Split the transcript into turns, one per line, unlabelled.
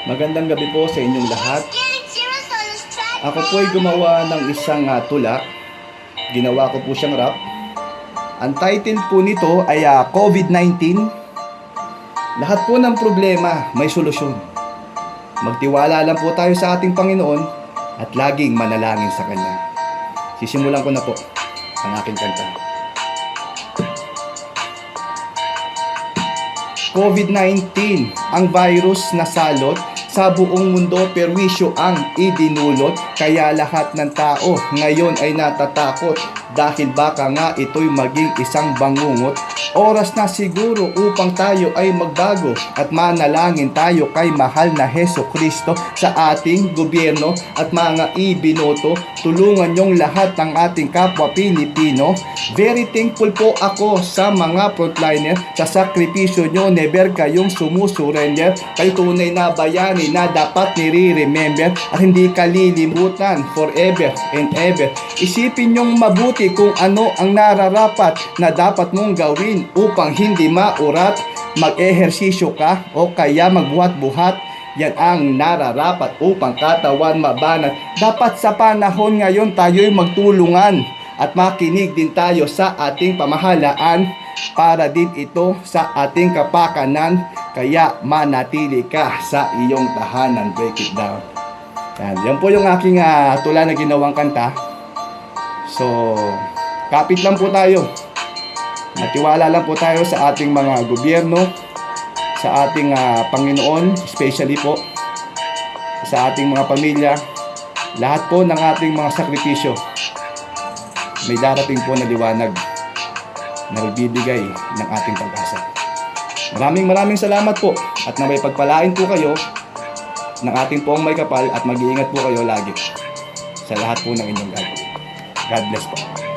Magandang gabi po sa inyong lahat. Ako po ay gumawa ng isang tula. Ginawa ko po siyang rap. Ang title po nito ay COVID-19. Lahat po ng problema may solusyon. Magtiwala lang po tayo sa ating Panginoon at laging manalangin sa Kanya. Sisimulan ko na po ang aking kanta. COVID-19, ang virus na salot sa buong mundo, perwisyo ang idinulot. Kaya lahat ng tao ngayon ay natatakot dahil baka nga ito'y maging isang bangungot. Oras na siguro upang tayo ay magbago at manalangin tayo kay mahal na Hesukristo. Sa ating gobyerno at mga ibinoto, tulungan yung lahat ng ating kapwa Pilipino. Very thankful po ako sa mga frontliner. Sa sakripisyo nyo, never kayong sumusurrender. Kayo tunay na bayani na dapat nire-remember at hindi kalilimutan forever and ever. Isipin nyong mabuti kung ano ang nararapat na dapat mong gawin upang hindi maurat. Mag-ehersisyo ka o kaya magbuhat-buhat. Yan ang nararapat upang katawan mabanat. Dapat sa panahon ngayon tayo'y magtulungan at makinig din tayo sa ating pamahalaan para din ito sa ating kapakanan. Kaya manatili ka sa iyong tahanan. Break it down. Yan po yung aking tula na ginawang kanta. So, kapit lang po tayo. Natiwala lang po tayo sa ating mga gobyerno, sa ating Panginoon, especially po sa ating mga pamilya. Lahat po ng ating mga sakripisyo may darating po na liwanag na magbibigay ng ating pag-asa. Maraming salamat po at naway pagpalain po kayo ng ating poong may kapal at mag-iingat po kayo lagi sa lahat po ng inyong gagawin. God bless po.